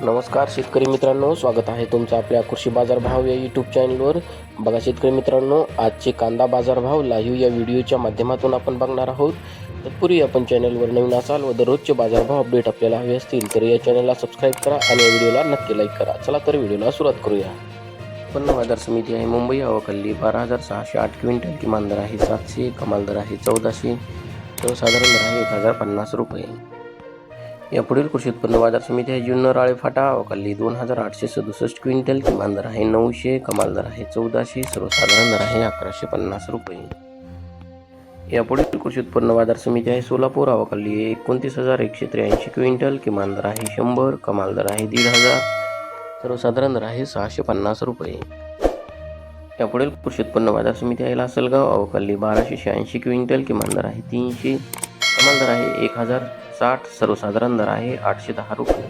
नमस्कार शेतकरी मित्रांनो, स्वागत आहे तुमचं आपल्या कृषी बाजार भाव या यूट्यूब चॅनलवर. बघा शेतकरी मित्रांनो, आजचे कांदा बाजार भाव लाईव्ह या व्हिडिओच्या माध्यमातून आपण बघणार आहोत. तत्पूर्वी आपण चॅनलवर नवीन असाल व दररोजचे बाजारभाव अपडेट आपल्याला हवे असतील तर या चॅनलला सबस्क्राईब करा आणि या व्हिडिओला नक्की लाईक करा. चला तर व्हिडिओला सुरुवात करूया. उत्पन्न बाजार समिती आहे मुंबई. आवकल्ली 12,608 क्विंटल. किमान दर आहे 700, कमाल दर आहे 1400, सर्वसाधारण दर आहे 1,050 रुपये. यापुढील कृषी उत्पन्न बाजार समिती आहे जुन्नर राळेफाटा. आवकल्ली 2,867 क्विंटल. किमान दर आहे 900, कमाल दर आहे 1400, सर्वसाधारण दर आहे 1,150 रुपये. यापुढील कृषी उत्पन्न बाजार समिती आहे सोलापूर. आवकल्ली 29,183 क्विंटल. किमान दर आहे 100, कमाल दर आहे 1,500, सर्वसाधारण दर आहे 650 रुपये. यापुढील कृषी उत्पन्न बाजार समिती आहे लासलगाव. आवकल्ली 1,286 क्विंटल. किमान दर आहे 300, कमाल दर आहे 1,060, सर्वसाधारण दर आहे 810 रुपये.